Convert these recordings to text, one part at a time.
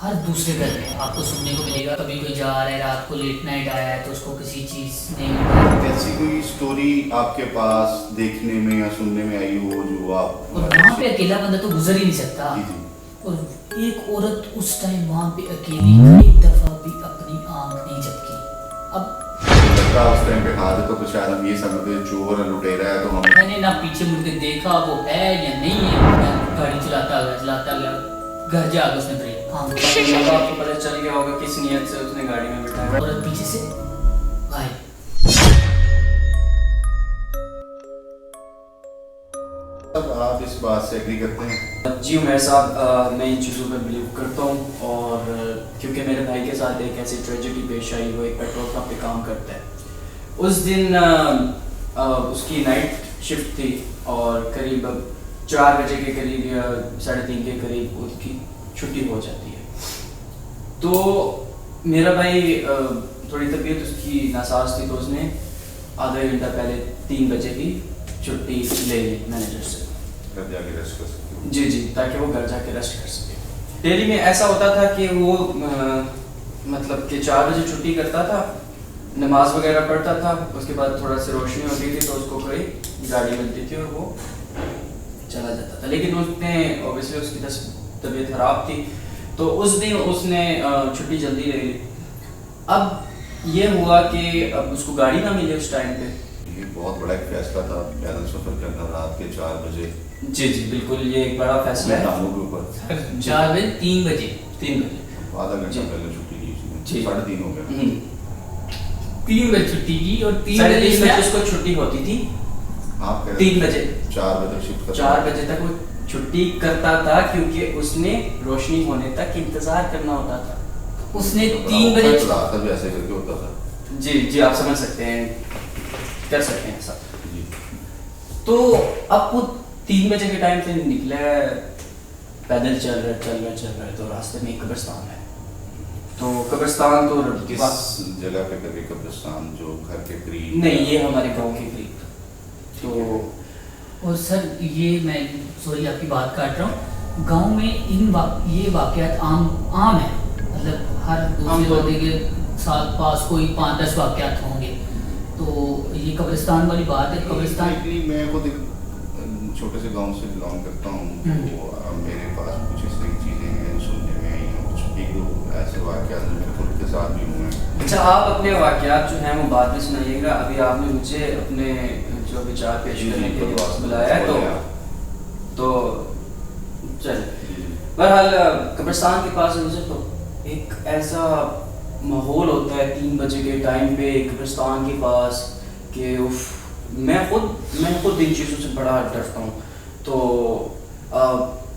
ہر دوسرے گھر میں آپ کو سننے کو ملے گا کبھی کوئی جا رہا ہے رات کو لیٹ نائٹ آیا ہے تو اس کو کسی چیز نہیں ایسی کوئی سٹوری آپ کے پاس دیکھنے میں یا سننے میں آئی ہو جو آپ اور وہاں پہ اکیلا بندہ تو گزر ہی نہیں سکتا. جی جی اور ایک عورت اس ٹائم وہاں پہ اکیلی ایک دفعہ بھی اپنی آنکھ نہیں جھپکی. اب لگتا اس ٹائم پہ کھا دیتا تو شاید ہم یہ سمجھتے چور لٹیرا ہے تو ہم میں نے نہ پیچھے مڑ کے دیکھا وہ ہے یا نہیں ہے. میں گاڑی چلاتا گیا گھر جا کے اس نے بریک اب آپ کو پتہ چل گیا ہوگا کس نیت سے اس نے گاڑی میں بٹھایا. عورت پیچھے سے غائب. اب آپ اس بات سے ایگری کرتے ہیں؟ جی عمیر صاحب میں ان چیزوں پر بلیو کرتا ہوں اور کیونکہ میرے بھائی کے ساتھ ایک ایسی ٹریجڈی پیش آئی. وہ ایک پیٹرول پمپ پہ کام کرتا ہے. اس دن اس کی نائٹ شفٹ تھی اور قریب 4 بجے کے قریب یا 3:30 کے قریب اس کی چھٹی ہو جاتی ہے. تو میرا بھائی تھوڑی طبیعت اس کی ناساز تھی تو اس نے آدھا گھنٹہ پہلے 3 بجے کی چھٹی لے لی مینیجر سے. گھر جا کے ریسٹ کر سکتے ہو. جی جی تاکہ وہ گھر جا کے ریسٹ کر سکے. دہلی میں ایسا ہوتا تھا کہ وہ مطلب کہ 4 بجے چھٹی کرتا تھا, نماز وغیرہ پڑھتا تھا, اس کے بعد تھوڑا سی روشنی ہوتی تھی تو اس کو کوئی گاڑی ملتی تھی اور وہ چلا جاتا تھا. لیکن اس نے اوبیسلی اس کی طبیعت خراب تھی تو اس دن اس نے چھٹی جلدی لے لی. اب یہ ہوا کہ اب اس کو گاڑی نہ ملے اس ٹائم پہ. یہ بہت بڑا ایک فیصلہ تھا پیدل سفر کرنا رات کے 4 بجے. جی جی بالکل یہ ایک بڑا فیصلہ ہے. ٹانگوں کے اوپر 4 بجے 3 بجے آدھا گھنٹہ پہلے چھٹی کی اس نے. 3:30 ہو گیا. 3 بجے چھٹی کی اور 3 3:30 بجے بجے اس کو چھٹی ہوتی تھی. آپ 3 بجے 4 بجے شفٹ کرتا 4 بجے تک وہ چھٹی کرتا تھا کیونکہ اس نے روشنی ہونے تک انتظار کرنا ہوتا تھا. اس نے 3 بجے رات بھی ایسے کر کے ہوتا تھا. جی جی آپ سمجھ سکتے ہیں, کر سکتے ہیں ایسا. جی تو اب وہ 3 بجے کے ٹائم سے نکلا ہے, پیدل چل رہا ہے تو راستے میں ایک قبرستان ہے. تو قبرستان تو کس جگہ پہ کر کے قبرستان جو گھر کے قریب نہیں, یہ ہمارے گاؤں کے قریب. تو اور سر یہ میں سوری آپ کی بات کاٹ رہا ہوں, گاؤں میں یہ واقعات عام ہیں. مطلب ہر دوسرے بندے کے ساتھ پاس کوئی 5-10 واقعات ہوں گے. تو یہ قبرستان والی بات ہے. قبرستان میں خود ایک چھوٹے سے گاؤں سے بلانگ کرتا ہوں. تو میرے پاس کچھ اس طرح کی چیزیں ہیں سننے میں آئی ہیں. کچھ 1-2 ایسے واقعات جو میرے خود کے ساتھ بھی ہوئے ہیں. اچھا آپ اپنے واقعات جو ہیں وہ بعد میں سنائیے گا. ابھی آپ نے مجھے اپنے جو وچار پیش کرنے کے لیے بلایا ہے تو چلے. بہرحال قبرستان کے پاس مجھے تو ایک ایسا ماحول ہوتا ہے 3 بجے کے ٹائم پہ قبرستان کے پاس کہ میں خود ان چیزوں سے بڑا ڈرتا ہوں. تو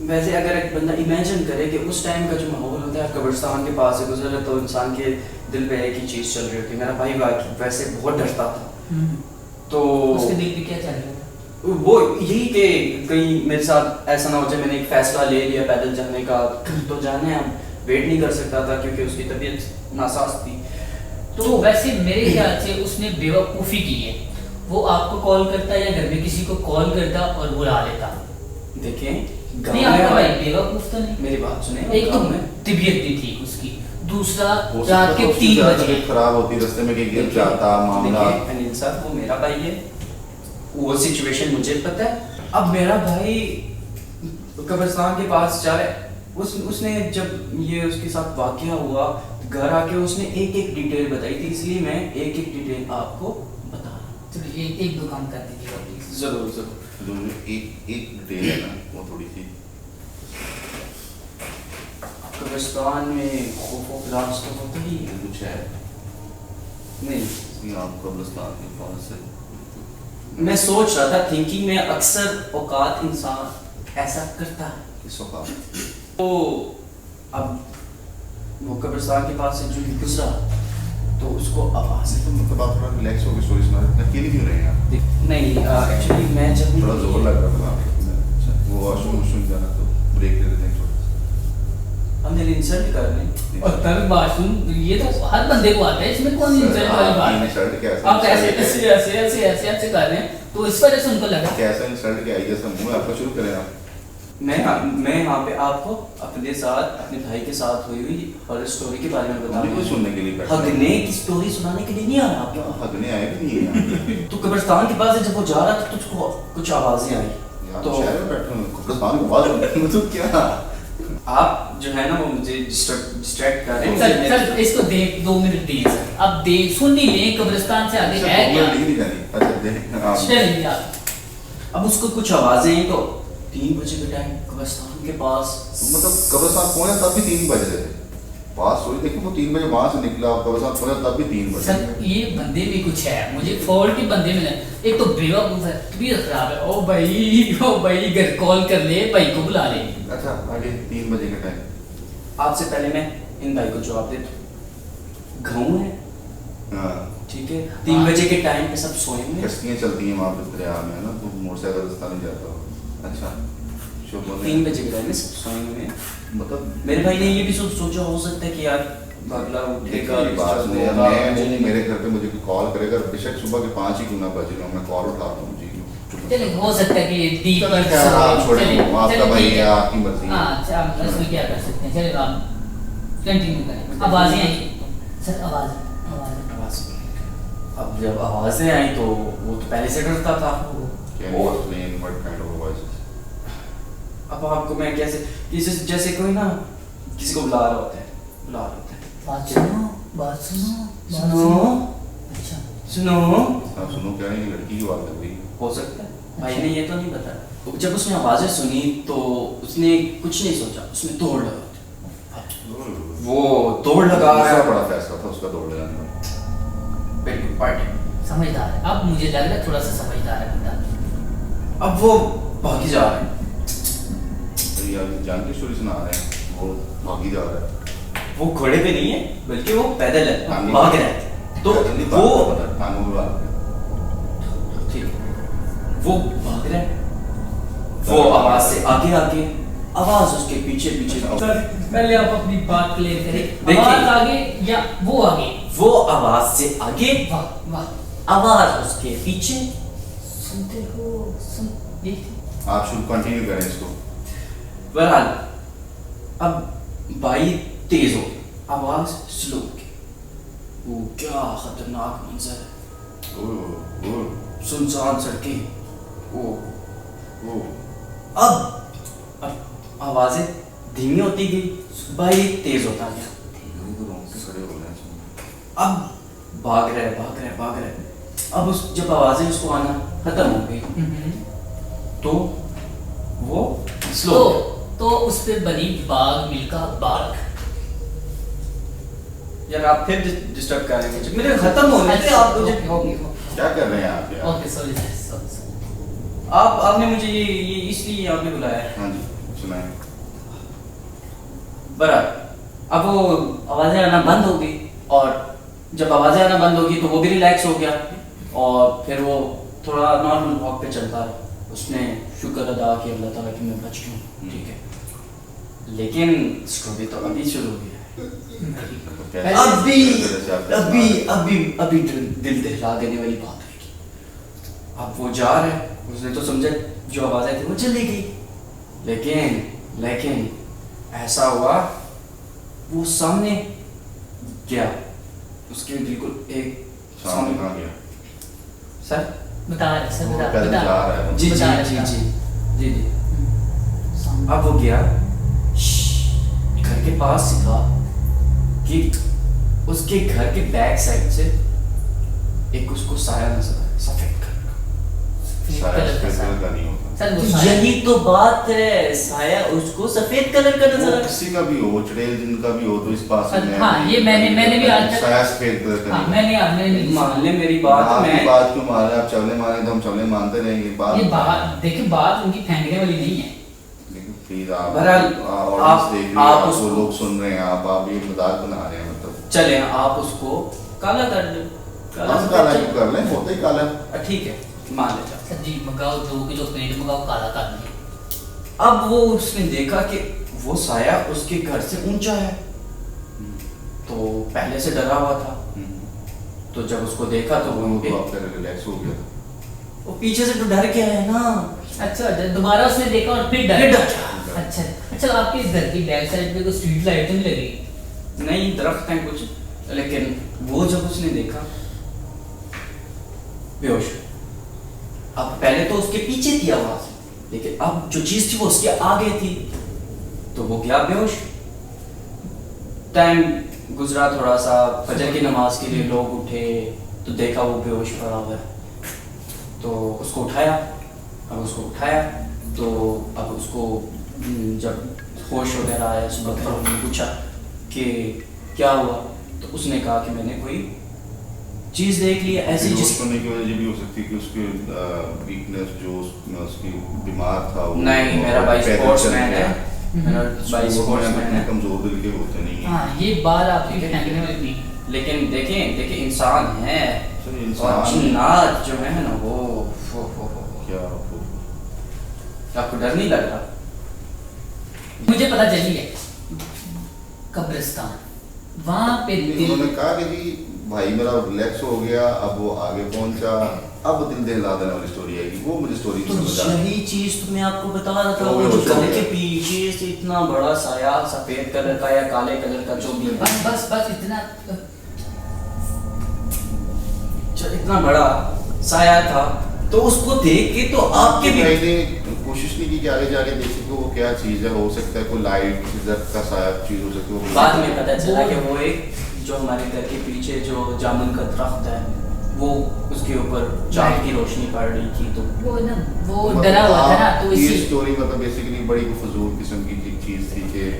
ویسے اگر ایک بندہ امیجن کرے کہ اس ٹائم کا جو ماحول ہوتا ہے قبرستان کے پاس سے گزر تو انسان کے دل پہ ایک ہی چیز چل رہی ہوتی ہے. میرا بھائی ویسے بہت ڈرتا تھا. تو اس کے دل پہ کیا چل رہا ہے؟ وہ یہی کہ کہیں میرے ساتھ ایسا نہ ہو جائے. میں نے ایک فیصلہ لے لیا پیدل جانے کا تو جانے ہم ویٹ نہیں کر سکتا تھا کیونکہ اس کی طبیعت ناساز تھی. تو ویسے میرے خیال سے اس نے بیوقوفی کی ہے. وہ آپ کو کال کرتا یا گھر میں کسی کو کال کرتا اور بلا لیتا. دیکھیں نہیں آپ کا بھائی بیوقوف تو نہیں. میری بات سنیں. ایک تو طبیعت نہیں تھی اس کی, دوسرا رات کے 3 بجے خراب ہوتی رستے میں کہ گر جاتا معاملہ. انیل صاحب وہ میرا بھائی ہے, وہ سچویشن مجھے پتہ ہے. اب میرا بھائی قبرستان کے پاس جا رہا ہے. اس نے جب یہ اس کے ساتھ واقعہ ہوا گھر آ کے اس نے ایک ڈیٹیل بتائی تھی, اس لیے میں ایک ڈیٹیل آپ کو بتا رہا ہوں. چلیے ایک دو کام کر دیجیے گا پلیز. ضرور. ایک ڈیٹیل ہے نا وہ تھوڑی سی. قبرستان میں خوف و خلاص تو ہوتا ہی کچھ ہے نہیں. آپ قبرستان کے پاس سے میں سوچ رہا تھا تھنکنگ میں اکثر اوقات انسان ایسا کرتا ہے. اس وقت تو اب وہ قبرستان کے پاس سے جو گزرا تو اس کو آواز تو مطلب آپ تھوڑا ریلیکس ہو کے سوری سنا رہے ہیں. اکیلے کیوں رہے ہیں آپ؟ نہیں ایکچولی میں جب تھوڑا زور لگ رہا تھا آپ وہ واش روم جانا تو بریک لے لیتے ہیں چھوٹا سا. ہم نے انسلٹ کر رہے ہیں. اور تب واش روم یہ تو ہر بندے کو آتا ہے, اس میں کون انسلٹ والی بات ہے؟ آپ ایسے کر رہے ہیں تو اس وجہ سے ان کو لگا کیسا انسلٹ کیا ہے جیسا منہ آپ کا شروع کریں آپ. मैं यहाँ पे आपको अपने साथ, अपने भाई के साथ हुई हुई हॉरर स्टोरी के बारे में बता मुझे कोई सुनने के लिए बैठा है। हगने की स्टोरी सुनाने के लिए नहीं आया आपको। हगने आए भी नहीं है तो कब्रिस्तान के पास से जब वो जा रहा था तुझको कुछ आवाजें आई यार, तो शहर में बैठे हुए कब्रिस्तान के बाद तो क्या आप जो है ना वो मुझे डिस्ट्रैक्ट कर रहे सर हैं। सर इसको देख 2 मिनट दिए सर, अब देख सुन ही ले, कब्रिस्तान से आगे है क्या? नहीं जानी अच्छा देख हाँ। चलिए आप। अब उसको कुछ आवाजें आई तो 3 बजे के टाइम कब्रिस्तान के पास, मतलब कब्रिस्तान पहुंचा तब भी 3 बज रहे थे, बात सोच देखो वो 3 बजे वहां से निकला, कब्रिस्तान पहुंचा तब भी 3 बजे। सर ये बंदे भी कुछ है, मुझे फॉल्ट ही बंदे मिले। एक तो बेवकूफ है, तबीयत खराब है, ओ भाई घर कॉल कर ले, भाई को बुला ले। अच्छा आगे 3 बजे के टाइम आपसे पहले मैं इन भाई को जवाब दे दूं। गाँव है हाँ ठीक है, 3 बजे के टाइम पे सब सोए होंगे, कश्तियाँ चलती हैं वहाँ पे दरिया में ना, तो मोटरसाइकिल रास्ता नहीं जाता हो। अच्छा शुभ 3 बजे के टाइम में सब सोए हुए हैं। मतलब मेरे भाई ने ये भी सोचा हो सकता है कि यार बगला उठेगा, देखिए, बात डिस्टर्ब नहीं है, होगा, मैं मुझे नहीं- मेरे घर पे मुझे कोई कॉल करेगा, बेशक सुबह के 5 ही क्यों ना बज रहा हूँ, मैं कॉल उठाता हूँ जी। चले हो सकता है कि ये डी चलो खैर, आप छोड़े, चलिए, आपका चलिए, भाई ठीक है, आपकी मर्जी है। हाँ अच्छा, आप इसमें क्या कर सकते हैं, चलिए आप कंटिन्यू करें। आवाजें आई सर, आवाज आवाज। अब जब आवाजें आई तो वो तो पहले से डरता था। Can you explain what kind of voices? अब आपको मैं कैसे जैसे कोई ना किसी को बुला रहा होता है, बात सुनो सुनो अच्छा सुनो, आप सुनो क्या है, ये लड़की की बात लग रही है। हो सकता है भाई ने ये तो नहीं बताया। जब उसने आवाजें सुनी तो उसने कुछ नहीं सोचा, उसने दौड़ लगा, वो दौड़ लगा दूसरा बड़ा फैसला था उसका दौड़ लगाने का। बिल्कुल पार्टी। समझदार है, अब मुझे लग रहा है थोड़ा सा समझदार है बंदा। अब वो भागी जा रहा है, तो ये अभी जान की स्टोरी सुना रहे हैं, वो भागी जा रहा है। वो घोड़े पे नहीं है बल्कि वो पैदल है, टांगों भाग पे। रहा है। तो नहीं, वो बात पता है, टांगों पे बात है। ठीक है, वो भाग रहा है, वो आवाज से आगे आगे, आवाज उसके पीछे पीछे। सर पहले आप अपनी बात क्लियर करें, देखिए। आवाज आगे या वो आगे? वो आवाज से आगे, वाह वाह, आवाज उसके पीछे। सुनते हो सुन ये आप शुरू कंटिन्यू करें इसको। बहरहाल अब भाई तेज हो गया, आवाज स्लो हो गई। वो क्या खतरनाक मंजर है, ओह सुनसान सड़कें, वो ओह अब आवाजें धीमी होती गई, भाई तेज होता गया। खड़े हो रहे हैं। अब भाग रहे। अब उस जब आवाजें उसको आना खत्म हो गई तो वो स्लो तो उस पे बनी बाग मिल्का बाग। यार आप फिर डिस्टर्ब कर रहे हैं मुझे, मेरे खत्म होने थे, आप मुझे क्या कर रहे हैं आप यार? ओके सॉरी आपने मुझे ये इसलिए आपने बुलाया है। हाँ जी सुनाएं। बराबर अब वो आवाजें आना बंद हो गई, और जब आवाजें आना बंद हो गई तो वो भी रिलैक्स हो गया, और फिर वो थोड़ा नॉर्मल वॉक पे चलता रहा। उसने शुक्र अदा किया अल्लाह ताला कि मैं बच गया हूँ, ठीक है। लेकिन स्टोरी तो अभी शुरू हुई है, अभी दिल दहला देने वाली बात है। अब वो जा रहा है, उसने तो समझा जो आवाज आई थी वो चली गई, लेकिन ऐसा हुआ वो सामने गया, उसके बिल्कुल एक सामने कहाँ गया? सर बता रहे सर वो बता पैदल बता जा रहा है। जी बता रहे, जी बता जी रहे। जी जी सामने। अब वो गया घर के पास से था कि उसके घर के बैक साइड से एक उसको साया नजर आया, सफेद कलर का। साया कलर का सफेद साया। कलर का नहीं होता। सर वो तो साया- यही तो बात है, साया उसको सफेद कलर का नजर वो आया। किसी का भी हो, चुड़ैल जिनका भी हो, तो इस पास सर, में हाँ, ये मैंने भी आज तक- साया सफेद कलर का हाँ नहीं होता। मैंने नहीं मान ले मेरी बात, आपकी मैं बात क्यों मान रहे हैं? आप चवले मारे तो हम चवले मानते रहेंगे। ये बात देखिए, बात उनकी फेंकने वाली नहीं है। लेकिन प्लीज आप बहरहाल, ऑडियंस आप- देख रहे हैं, आप आपको उसको- लोग सुन रहे हैं, आप ये मजाक बना रहे हैं मतलब। चले आप उसको काला कर दो, हम काला क्यों कर लें, होता ही काला है। ठीक है मान लेता। सर जी मंगाओ 2 किलो पेंट मंगाओ, काला कर देंगे। अब वो उसने देखा कि वो साया उसके घर से ऊंचा है, तो पहले से डरा हुआ था। तो जब उसको देखा तो वो वो उनके तो आपका रिलैक्स हो गया। वो पीछे से तो डर के आया ना। अच्छा दोबारा उसने देखा और फिर फिर डर डर। अच्छा अच्छा, आपके घर की बैक साइड पे कोई स्ट्रीट लाइट तो नहीं लगी? नहीं, दरख्त हैं कुछ, लेकिन वो जब उसने देखा बेहोश। अब पहले तो उसके पीछे थी आवाज, लेकिन अब जो चीज थी वो उसके आगे थी, तो वो गया बेहोश। टाइम गुजरा थोड़ा सा, फजर की नमाज के लिए लोग उठे तो देखा वो बेहोश पड़ा हुआ है, तो उसको उठाया। अब उसको उठाया तो अब उसको जब होश वगैरह आया, सुबह फिर उन्होंने पूछा कि क्या हुआ, तो उसने कहा कि मैंने कोई चीज़ देख ली ऐसी बेहोश जिस होने की वजह ये भी हो सकती है कि उसके वीकनेस जो उसकी बीमार था वो नहीं, मेरा भाई पैदल स्पोर्ट्समैन चल है, गया। मेरा भाई स्पोर्ट्समैन इतने है। कमजोर दिल के होते नहीं हैं। हाँ, ये बात आपकी फैमिली में भी। लेकिन देखें इंसान है, सर, और इंसान जिन्नात जो है ना वो क्या आपको डर नहीं लग रहा? मुझे पता चली है, कब्रिस्तान, वहाँ पे उन्होंने कहा कि जी भाई मेरा रिलैक्स हो गया, अब वो आगे पहुंचा, अब वो दिल दहला देने वाली स्टोरी आएगी, वो मुझे स्टोरी तो समझ आ यही चीज तो मैं आपको बता रहा था, तो वो जो बेहोश हो घर के गया। पीछे से इतना बड़ा साया, सफेद कलर का या काले कलर का जो भी है, बस इतना। इतना बड़ा साया था, तो उसको देख के तो आपके भी भाई ने कोशिश नहीं की कि आगे जाके देख सके वो क्या चीज है, हो सकता है कोई लाइट इज्जत का साया चीज हो सकती है वो बाद में पता चला कि वो एक जो हमारे घर के पीछे जो जामुन का दरख्त है, वो उसके ऊपर चांद की रोशनी पड़ रही थी, तो वो ना वो डरा हुआ था ना, तो ये इसी स्टोरी मतलब बेसिकली बड़ी फजूल किस्म की चीज थी कि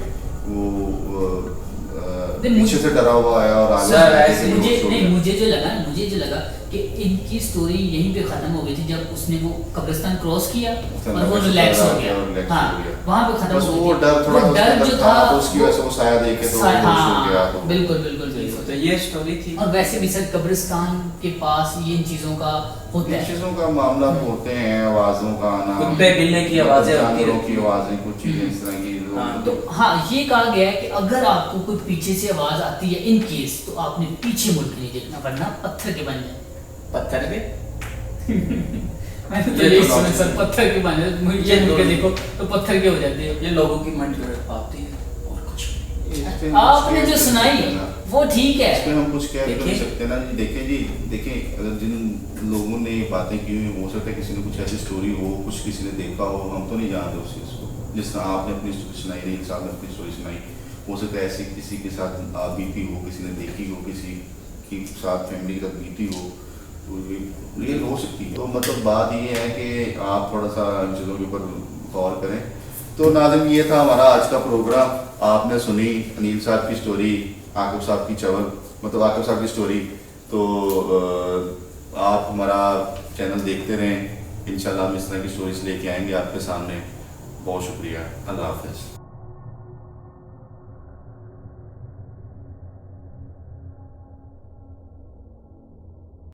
वो पीछे से डरा हुआ आया और आगे सर, से ऐसे बेहोश मुझे हो नहीं, गया। मुझे जो लगा कि इनकी स्टोरी यहीं पे खत्म हो गई थी जब उसने वो कब्रिस्तान क्रॉस किया और वो रिलैक्स हो गया। रिलैक्स हाँ, हो गया। वहाँ पे खत्म बस हो वो गई डर थी। थोड़ा वो डर जो था तो उसकी वजह से वो साया देख के तो सा- बेहोश हो हाँ, गया, तो बिल्कुल तो ये स्टोरी थी। और वैसे भी सर कब्रिस्तान के पास ये इन चीजों का होता इन है। चीजों का मामला होते हैं, आवाजों का आना, कुत्ते बिल्ली की आवाजें होती जानवरों रहती की हैं। आवाजें, कुछ चीजें इस तरह की हाँ, तो हाँ, ये कहा गया है कि अगर आपको कोई पीछे से आवाज आती है इन केस, तो आपने पीछे मुड़ के नहीं देखना, वरना पत्थर के बन जाए। पत्थर पे मैंने तो ये यही तो सुना logic सर, है। पत्थर के बन जाए, मुड़ ये के तो- देखो तो पत्थर के हो जाते हैं। ये लोगों की मन की बात है और कुछ नहीं। इस पे हम आपने कुछ जो कह सुनाई सकते हैं ना। वो ठीक है। इस पे हम कुछ कह देखिए। नहीं सकते ना जी। देखें अगर जिन लोगों ने ये बातें की हुई, हो सकता है किसी ने कुछ ऐसी स्टोरी हो, कुछ किसी ने देखा हो, हम तो नहीं जानते उस चीज़ को। जिस तरह आपने अपनी स्टोरी सुनाई, नहीं साहब ने अपनी स्टोरी सुनाई, हो सकता है ऐसी किसी के साथ आप बीती हो, किसी ने देखी हो, किसी के साथ फैमिली के साथ बीती हो, तो ये हो सकती है। तो मतलब बात ये है कि आप थोड़ा सा इन चीज़ों के ऊपर गौर करें। तो नाज़रीन, ये था हमारा आज का प्रोग्राम। आपने सुनी अनिल साहब की स्टोरी, आकिब साहब की चवल, मतलब आकिब साहब की स्टोरी। तो आप हमारा चैनल देखते रहें, इंशाल्लाह हम इस तरह की स्टोरीज लेके आएंगे आपके सामने। बहुत शुक्रिया, अल्लाह हाफ़िज़।